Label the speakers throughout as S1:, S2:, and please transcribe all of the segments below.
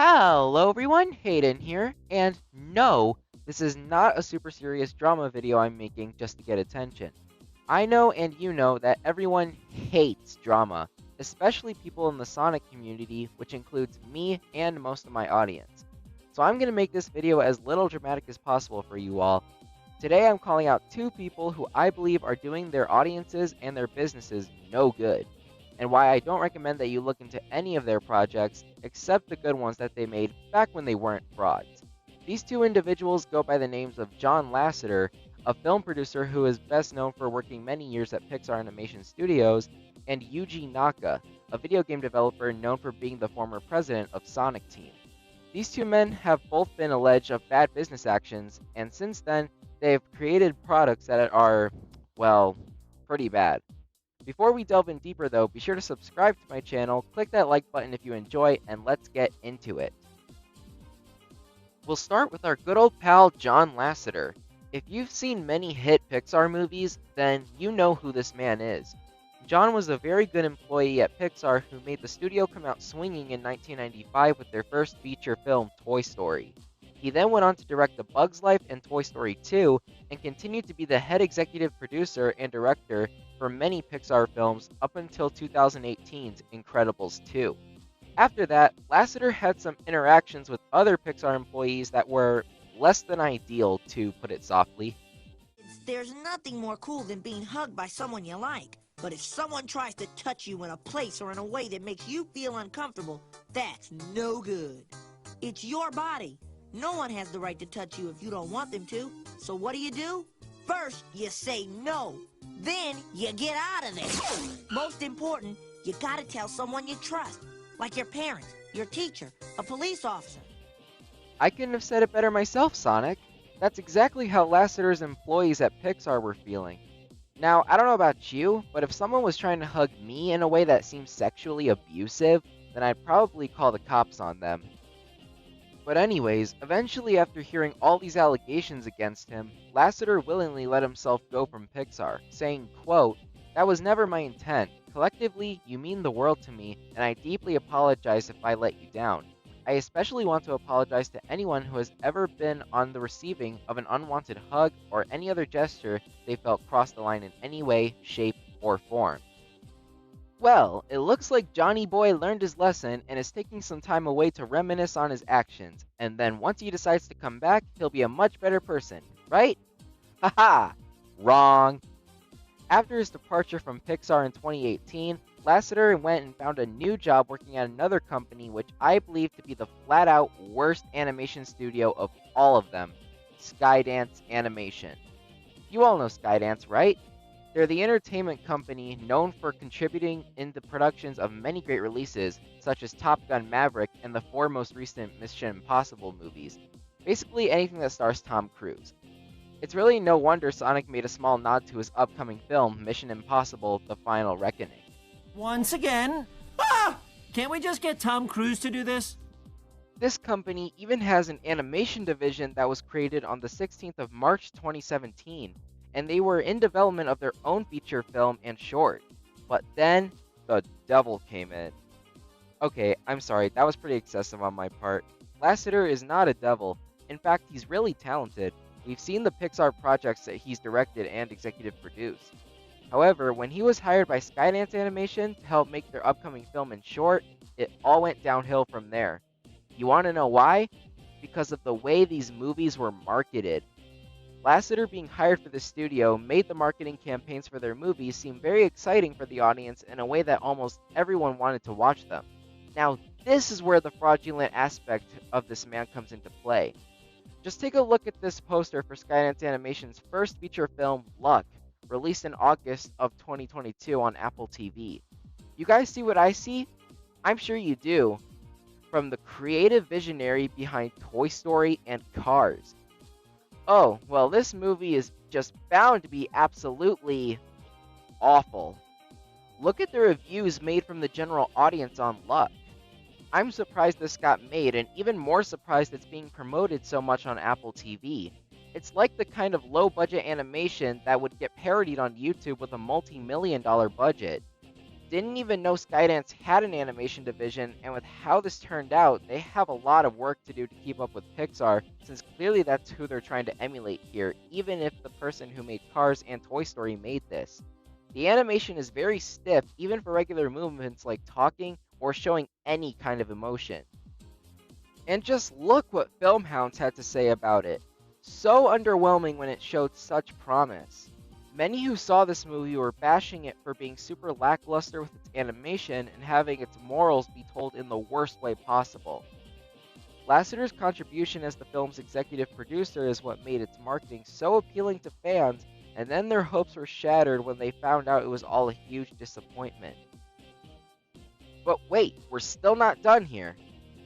S1: Hello everyone, Hayden here, and no, this is not a super serious drama video I'm making just to get attention. I know and you know that everyone hates drama, especially people in the Sonic community, which includes me and most of my audience. So I'm going to make this video as little dramatic as possible for you all. Today I'm calling out two people who I believe are doing their audiences and their businesses no good, and why I don't recommend that you look into any of their projects except the good ones that they made back when they weren't frauds. These two individuals go by the names of John Lasseter, a film producer who is best known for working many years at Pixar Animation Studios, and Yuji Naka, a video game developer known for being the former president of Sonic Team. These two men have both been alleged of bad business actions, and since then, they have created products that are, well, pretty bad. Before we delve in deeper though, be sure to subscribe to my channel, click that like button if you enjoy, and let's get into it. We'll start with our good old pal John Lasseter. If you've seen many hit Pixar movies, then you know who this man is. John was a very good employee at Pixar who made the studio come out swinging in 1995 with their first feature film, Toy Story. He then went on to direct The Bug's Life and Toy Story 2, and continued to be the head executive producer and director for many Pixar films up until 2018's Incredibles 2. After that, Lasseter had some interactions with other Pixar employees that were less than ideal, to put it softly.
S2: There's nothing more cool than being hugged by someone you like. But if someone tries to touch you in a place or in a way that makes you feel uncomfortable, that's no good. It's your body. No one has the right to touch you if you don't want them to. So what do? First, you say no. Then, you get out of there. Most important, you gotta tell someone you trust. Like your parents, your teacher, a police officer.
S1: I couldn't have said it better myself, Sonic. That's exactly how Lasseter's employees at Pixar were feeling. Now, I don't know about you, but if someone was trying to hug me in a way that seems sexually abusive, then I'd probably call the cops on them. But anyways, eventually after hearing all these allegations against him, Lasseter willingly let himself go from Pixar, saying, quote, "That was never my intent. Collectively, you mean the world to me, and I deeply apologize if I let you down. I especially want to apologize to anyone who has ever been on the receiving of an unwanted hug or any other gesture they felt crossed the line in any way, shape, or form." Well, it looks like Johnny Boy learned his lesson and is taking some time away to reminisce on his actions, and then once he decides to come back, he'll be a much better person, right? Haha! Wrong! After his departure from Pixar in 2018, Lasseter went and found a new job working at another company which I believe to be the flat-out worst animation studio of all of them, Skydance Animation. You all know Skydance, right? They're the entertainment company known for contributing in the productions of many great releases, such as Top Gun Maverick and the four most recent Mission Impossible movies. Basically anything that stars Tom Cruise. It's really no wonder Sonic made a small nod to his upcoming film, Mission Impossible: The Final Reckoning.
S3: Once again? Ah! Can't we just get Tom Cruise to do this?
S1: This company even has an animation division that was created on the 16th of March 2017, and they were in development of their own feature film and short. But then, the devil came in. Okay, I'm sorry, that was pretty excessive on my part. Lasseter is not a devil. In fact, he's really talented. We've seen the Pixar projects that he's directed and executive produced. However, when he was hired by Skydance Animation to help make their upcoming film and short, it all went downhill from there. You want to know why? Because of the way these movies were marketed. Lasseter being hired for the studio made the marketing campaigns for their movies seem very exciting for the audience in a way that almost everyone wanted to watch them. Now, this is where the fraudulent aspect of this man comes into play. Just take a look at this poster for Skydance Animation's first feature film, Luck, released in August of 2022 on Apple TV. You guys see what I see? I'm sure you do. From the creative visionary behind Toy Story and Cars. Oh, well, this movie is just bound to be absolutely awful. Look at the reviews made from the general audience on Luck. I'm surprised this got made, and even more surprised it's being promoted so much on Apple TV. It's like the kind of low-budget animation that would get parodied on YouTube with a multi-million-dollar budget. didn't even know Skydance had an animation division, and with how this turned out, they have a lot of work to do to keep up with Pixar, since clearly that's who they're trying to emulate here, even if the person who made Cars and Toy Story made this. The animation is very stiff, even for regular movements like talking or showing any kind of emotion. And just look what Filmhounds had to say about it. So underwhelming when it showed such promise. Many who saw this movie were bashing it for being super lackluster with its animation and having its morals be told in the worst way possible. Lasseter's contribution as the film's executive producer is what made its marketing so appealing to fans, and then their hopes were shattered when they found out it was all a huge disappointment. But wait, we're still not done here.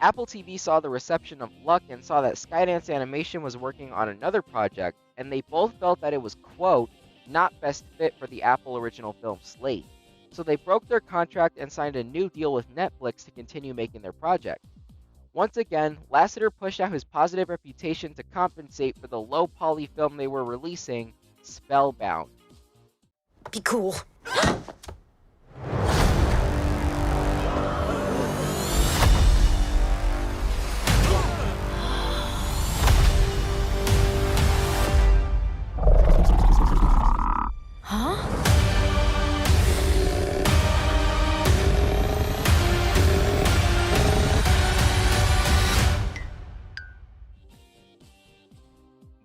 S1: Apple TV saw the reception of Luck and saw that Skydance Animation was working on another project, and they both felt that it was, quote, not best fit for the Apple original film slate. So they broke their contract and signed a new deal with Netflix to continue making their project. Once again, Lasseter pushed out his positive reputation to compensate for the low poly film they were releasing, Spellbound.
S2: Be cool.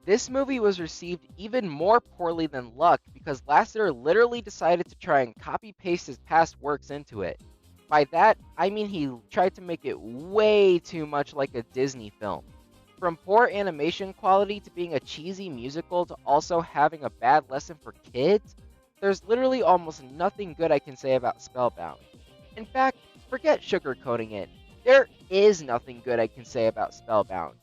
S1: This movie was received even more poorly than Luck because Lasseter literally decided to try and copy-paste his past works into it. By that, I mean he tried to make it way too much like a Disney film. From poor animation quality to being a cheesy musical to also having a bad lesson for kids, there's literally almost nothing good I can say about Spellbound. In fact, forget sugarcoating it. There is nothing good I can say about Spellbound.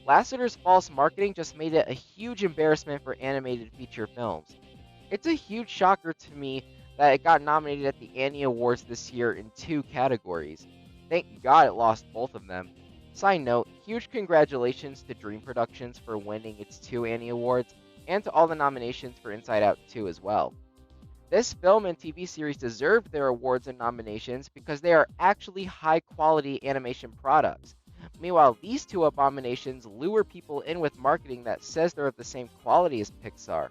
S1: Lasseter's false marketing just made it a huge embarrassment for animated feature films. It's a huge shocker to me that it got nominated at the Annie Awards this year in 2 categories. Thank God it lost both of them. Side note, huge congratulations to Dream Productions for winning its 2 Annie Awards, and to all the nominations for Inside Out 2 as well. This film and TV series deserved their awards and nominations because they are actually high-quality animation products. Meanwhile, these 2 abominations lure people in with marketing that says they're of the same quality as Pixar.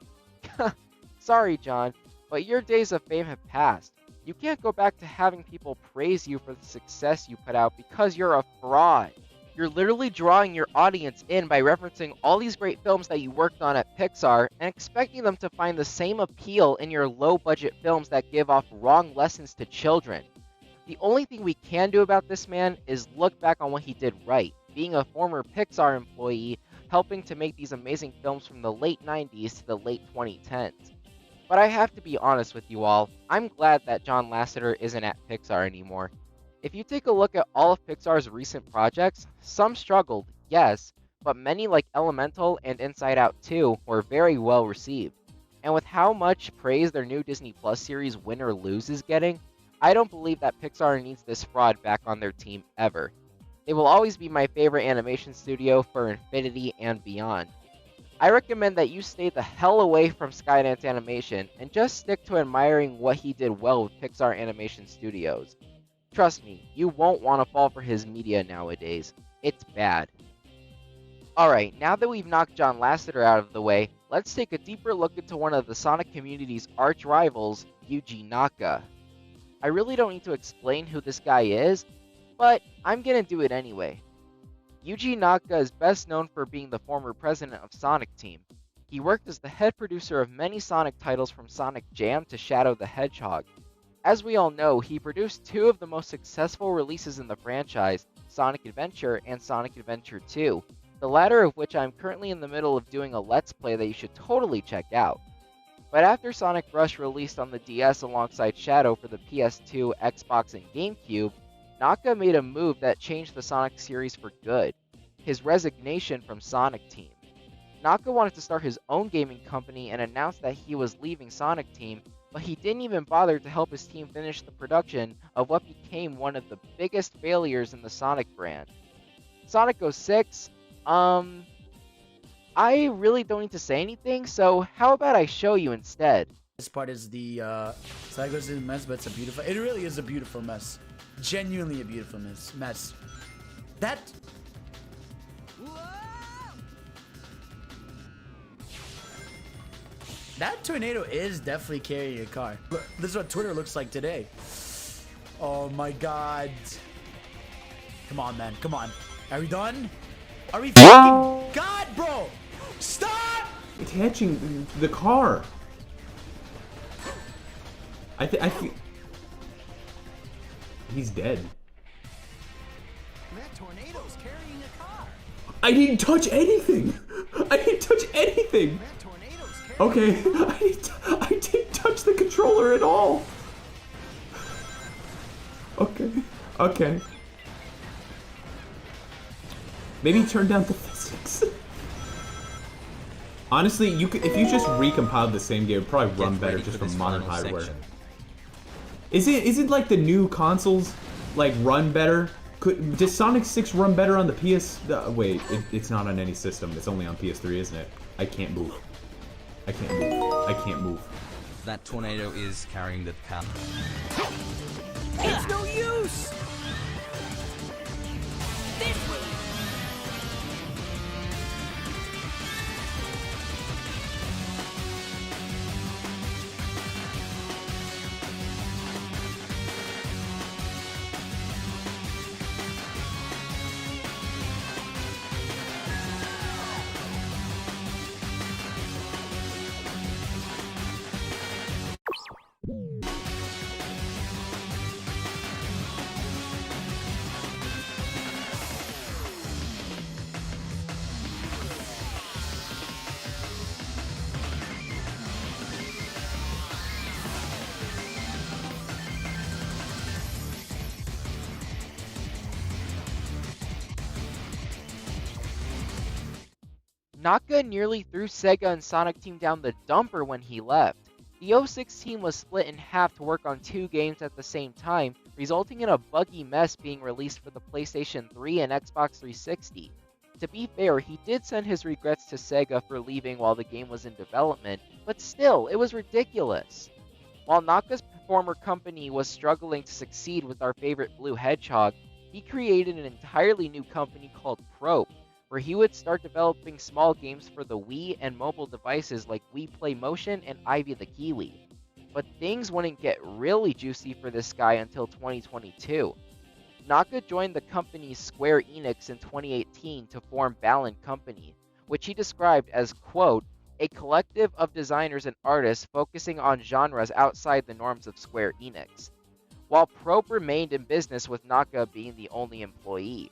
S1: Sorry, John, but your days of fame have passed. You can't go back to having people praise you for the success you put out because you're a fraud. You're literally drawing your audience in by referencing all these great films that you worked on at Pixar and expecting them to find the same appeal in your low-budget films that give off wrong lessons to children. The only thing we can do about this man is look back on what he did right, being a former Pixar employee, helping to make these amazing films from the late 90s to the late 2010s. But I have to be honest with you all, I'm glad that John Lasseter isn't at Pixar anymore. If you take a look at all of Pixar's recent projects, some struggled, yes, but many like Elemental and Inside Out 2 were very well received. And with how much praise their new Disney Plus series Win or Lose is getting, I don't believe that Pixar needs this fraud back on their team ever. They will always be my favorite animation studio for infinity and beyond. I recommend that you stay the hell away from Skydance Animation and just stick to admiring what he did well with Pixar Animation Studios. Trust me, you won't want to fall for his media nowadays. It's bad. Alright, now that we've knocked John Lasseter out of the way, let's take a deeper look into one of the Sonic community's arch rivals, Yuji Naka. I really don't need to explain who this guy is, but I'm gonna do it anyway. Yuji Naka is best known for being the former president of Sonic Team. He worked as the head producer of many Sonic titles from Sonic Jam to Shadow the Hedgehog. As we all know, he produced 2 of the most successful releases in the franchise, Sonic Adventure and Sonic Adventure 2, the latter of which I'm currently in the middle of doing a Let's Play that you should totally check out. But after Sonic Rush released on the DS alongside Shadow for the PS2, Xbox, and GameCube, Naka made a move that changed the Sonic series for good: his resignation from Sonic Team. Naka wanted to start his own gaming company and announced that he was leaving Sonic Team, but he didn't even bother to help his team finish the production of what became one of the biggest failures in the Sonic brand. Sonic 06, I really don't need to say anything, so how about I show you instead?
S4: This part is the Cyclops is a mess, but it's a beautiful. It really is a beautiful mess. Genuinely a beautiful mess. That tornado is definitely carrying a car. Look, this is what Twitter looks like today. Oh my god. Come on, man. Come on. Are we done? Are we fucking God, bro? Stop!
S5: Attaching the car. I feel he's dead.
S6: That tornado's carrying a car.
S5: I didn't touch anything. I didn't touch anything.
S6: That tornado's carrying
S5: Okay, I didn't touch the controller at all. Okay. Maybe turn down the physics. Honestly, you could, if you just recompiled the same game, it would probably run better just from modern hardware. Isn't like the new consoles like run better? Does Sonic 6 run better on the PS? Wait, it's not on any system. It's only on PS3, isn't it? I can't move. I can't move.
S7: That tornado is carrying the car.
S6: It's no use!
S2: This way!
S1: Naka nearly threw Sega and Sonic Team down the dumper when he left. The 06 team was split in half to work on 2 games at the same time, resulting in a buggy mess being released for the PlayStation 3 and Xbox 360. To be fair, he did send his regrets to Sega for leaving while the game was in development, but still, it was ridiculous. While Naka's former company was struggling to succeed with our favorite Blue Hedgehog, he created an entirely new company called Probe, where he would start developing small games for the Wii and mobile devices like Wii Play Motion and Ivy the Kiwi. But things wouldn't get really juicy for this guy until 2022. Naka joined the company Square Enix in 2018 to form Balan Company, which he described as, quote, a collective of designers and artists focusing on genres outside the norms of Square Enix, while Probe remained in business with Naka being the only employee.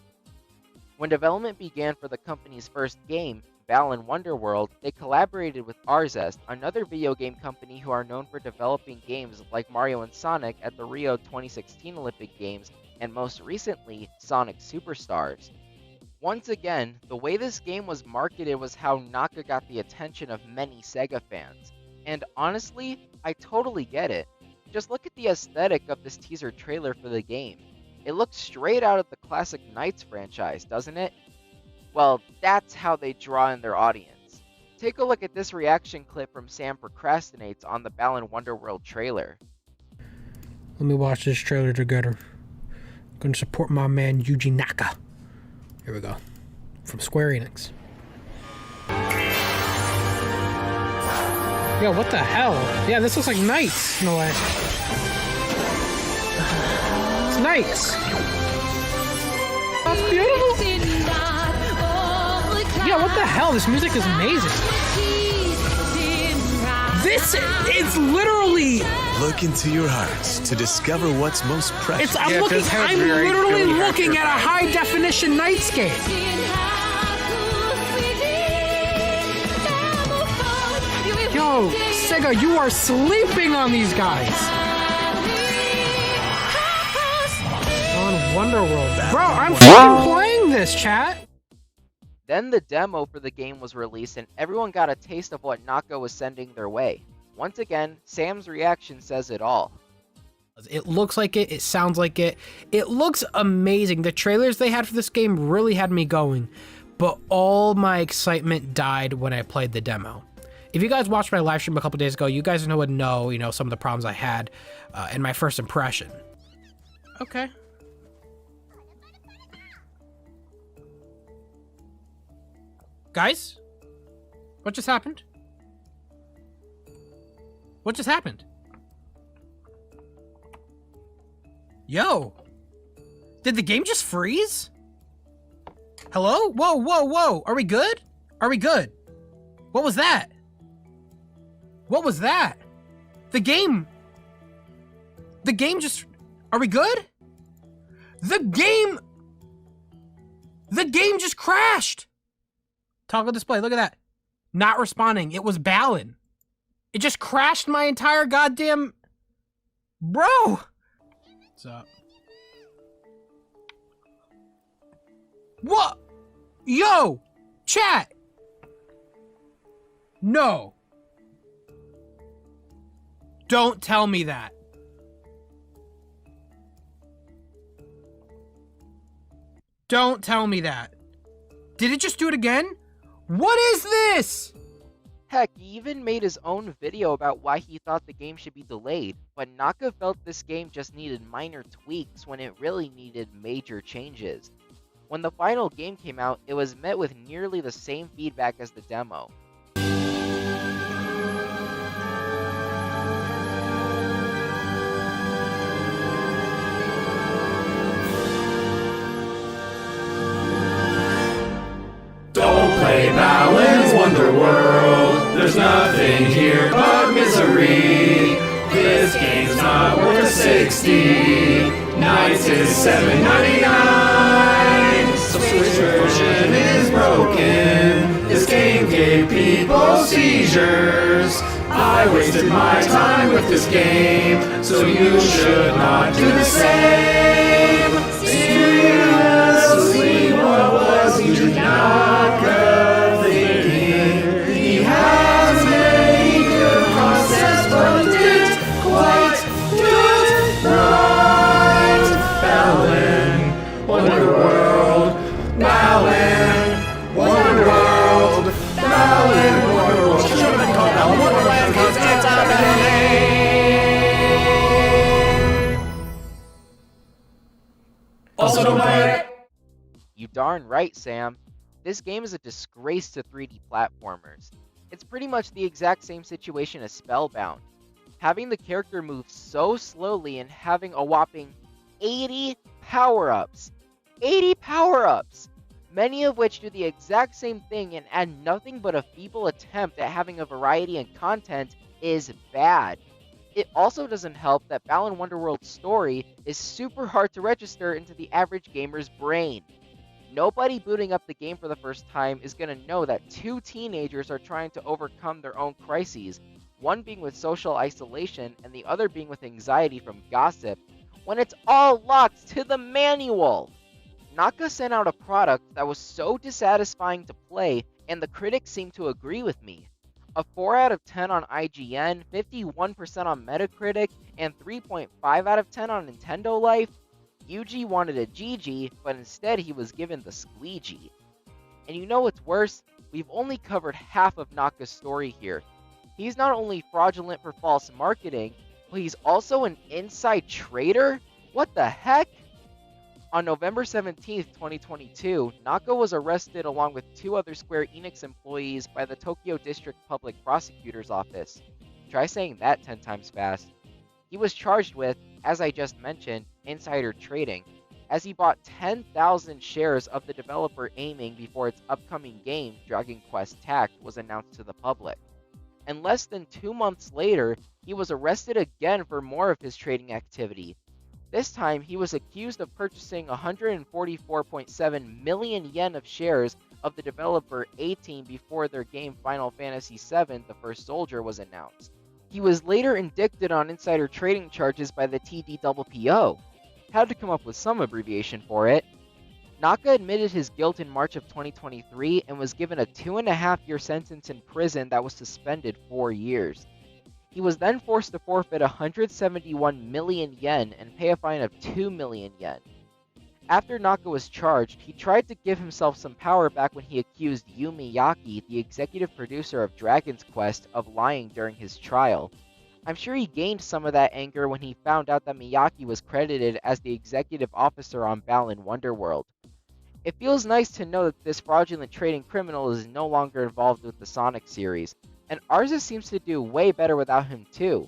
S1: When development began for the company's first game, Balan Wonderworld, they collaborated with Arzest, another video game company who are known for developing games like Mario and Sonic at the Rio 2016 Olympic Games, and most recently, Sonic Superstars. Once again, the way this game was marketed was how Naka got the attention of many Sega fans. And honestly, I totally get it. Just look at the aesthetic of this teaser trailer for the game. It looks straight out of the classic Knights franchise, doesn't it? Well, that's how they draw in their audience. Take a look at this reaction clip from Sam Procrastinates on the Balan Wonderworld trailer.
S8: Let me watch this trailer together. I'm gonna support my man Yuji Naka. Here we go. From Square Enix. Yo, what the hell? Yeah, this looks like Knights in a way. It's Knights. That's beautiful. Yeah, what the hell? This music is amazing. This is literally.
S9: Look into your hearts to discover what's most precious.
S8: I'm literally looking at a high definition Nightscape. Yo, Sega, you are sleeping on these guys. On Wonderworld. Bro, I'm fucking playing this, chat.
S1: Then the demo for the game was released and everyone got a taste of what Naka was sending their way. Once again, Sam's reaction says it all.
S8: It looks like it, it sounds like it. It looks amazing. The trailers they had for this game really had me going, but all my excitement died when I played the demo. If you guys watched my live stream a couple days ago, you guys would know, some of the problems I had in my first impression. Okay. Guys? What just happened? What just happened? Yo! Did the game just freeze? Hello? Whoa, whoa, whoa! Are we good? Are we good? What was that? What was that? The game just... Are we good? The game just crashed! Toggle display, look at that. Not responding. It was Balin. It just crashed my entire goddamn... Bro! What's up? What? Yo! Chat! No. Don't tell me that. Don't tell me that. Did it just do it again? What is this?
S1: Heck, he even made his own video about why he thought the game should be delayed, but Naka felt this game just needed minor tweaks when it really needed major changes. When the final game came out, it was met with nearly the same feedback as the demo.
S10: Don't play Balin's Wonderworld. There's nothing here but misery. This game's not worth 60. Nights is $7.99. Subscription is broken. This game gave people seizures. I wasted my time with this game, so you should not do the same. Seriously, what was Yuji Naka thinking? He has many good concepts, but didn't quite do it right. Balin, Wonderworld, Balin, Wonderworld, Balin, Wonderworld. Should have been called Balin Wonderland because it's a better name. Also, don't buy it.
S1: You darn right, Sam. This game is a disgrace to 3D platformers. It's pretty much the exact same situation as Spellbound. Having the character move so slowly and having a whopping 80 power-ups. 80 power-ups! Many of which do the exact same thing and add nothing but a feeble attempt at having a variety in content is bad. It also doesn't help that Balin Wonderworld's story is super hard to register into the average gamer's brain. Nobody booting up the game for the first time is going to know that two teenagers are trying to overcome their own crises, one being with social isolation and the other being with anxiety from gossip, when it's all locked to the manual. Naka sent out a product that was so dissatisfying to play, and the critics seemed to agree with me. A 4 out of 10 on IGN, 51% on Metacritic, and 3.5 out of 10 on Nintendo Life. Yuji wanted a GG, but instead he was given the squeegee. And you know what's worse? We've only covered half of Naka's story here. He's not only fraudulent for false marketing, but he's also an inside trader? What the heck? On November 17th, 2022, Naka was arrested along with two other Square Enix employees by the Tokyo District Public Prosecutor's Office. Try saying that 10 times fast. He was charged with, as I just mentioned, insider trading, as he bought 10,000 shares of the developer aiming before its upcoming game, Dragon Quest Tact, was announced to the public. And less than 2 months later, he was arrested again for more of his trading activity. This time, he was accused of purchasing 144.7 million yen of shares of the developer A-Team before their game Final Fantasy VII: The First Soldier was announced. He was later indicted on insider trading charges by the TDPPO. Had to come up with some abbreviation for it. Naka admitted his guilt in March of 2023 and was given a 2.5-year sentence in prison that was suspended 4 years. He was then forced to forfeit 171 million yen and pay a fine of 2 million yen. After Naka was charged, he tried to give himself some power back when he accused Yu Miyake, the executive producer of Dragon's Quest, of lying during his trial. I'm sure he gained some of that anger when he found out that Miyake was credited as the executive officer on Balan Wonderworld. It feels nice to know that this fraudulent trading criminal is no longer involved with the Sonic series, and Arza seems to do way better without him too.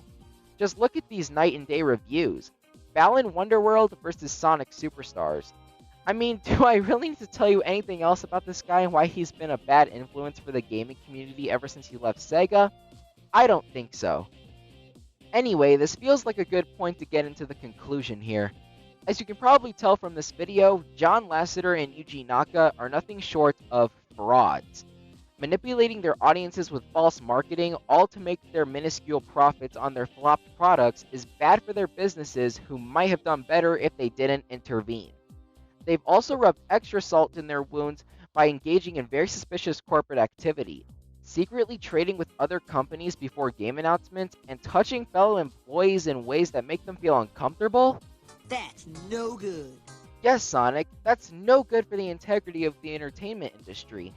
S1: Just look at these night and day reviews. Balan Wonderworld versus Sonic Superstars. I mean, do I really need to tell you anything else about this guy and why he's been a bad influence for the gaming community ever since he left Sega? I don't think so. Anyway, this feels like a good point to get into the conclusion here. As you can probably tell from this video, John Lasseter and Yuji Naka are nothing short of frauds, manipulating their audiences with false marketing, all to make their minuscule profits on their flopped products, is bad for their businesses who might have done better if they didn't intervene. They've also rubbed extra salt in their wounds by engaging in very suspicious corporate activity, secretly trading with other companies before game announcements, and touching fellow employees in ways that make them feel uncomfortable.
S2: That's no good.
S1: Yes, Sonic, that's no good for the integrity of the entertainment industry.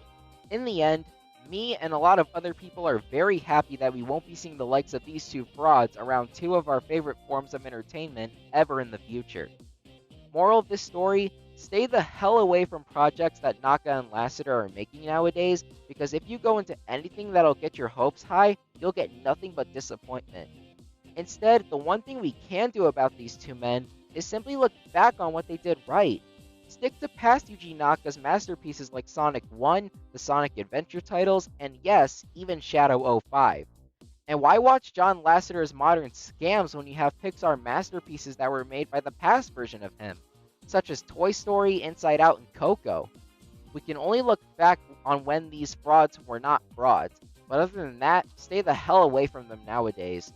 S1: In the end, me and a lot of other people are very happy that we won't be seeing the likes of these two frauds around two of our favorite forms of entertainment ever in the future. Moral of this story, stay the hell away from projects that Naka and Lasseter are making nowadays, because if you go into anything that'll get your hopes high, you'll get nothing but disappointment. Instead, the one thing we can do about these two men is simply look back on what they did right. Stick to past Yuji Naka's masterpieces like Sonic 1, the Sonic Adventure titles, and yes, even Shadow 05. And why watch John Lasseter's modern scams when you have Pixar masterpieces that were made by the past version of him, such as Toy Story, Inside Out, and Coco? We can only look back on when these frauds were not frauds, but other than that, stay the hell away from them nowadays.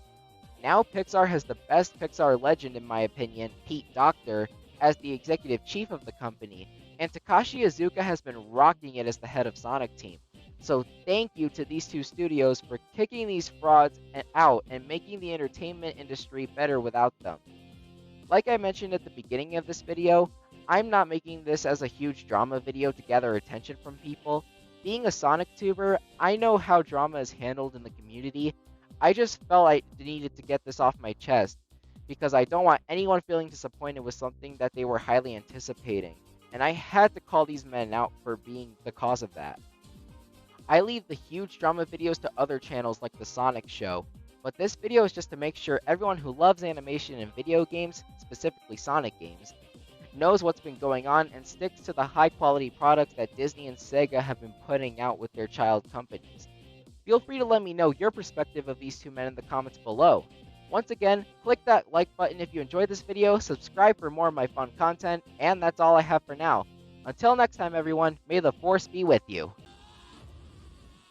S1: Now Pixar has the best Pixar legend in my opinion, Pete Docter, as the executive chief of the company, and Takashi Iizuka has been rocking it as the head of Sonic Team. So thank you to these two studios for kicking these frauds out and making the entertainment industry better without them. Like I mentioned at the beginning of this video, I'm not making this as a huge drama video to gather attention from people. Being a Sonic tuber, I know how drama is handled in the community. I just felt I needed to get this off my chest, because I don't want anyone feeling disappointed with something that they were highly anticipating, and I had to call these men out for being the cause of that. I leave the huge drama videos to other channels like The Sonic Show, but this video is just to make sure everyone who loves animation and video games, specifically Sonic games, knows what's been going on and sticks to the high quality products that Disney and Sega have been putting out with their child companies. Feel free to let me know your perspective of these two men in the comments below. Once again, click that like button if you enjoyed this video, subscribe for more of my fun content, and that's all I have for now. Until next time everyone, may the force be with you.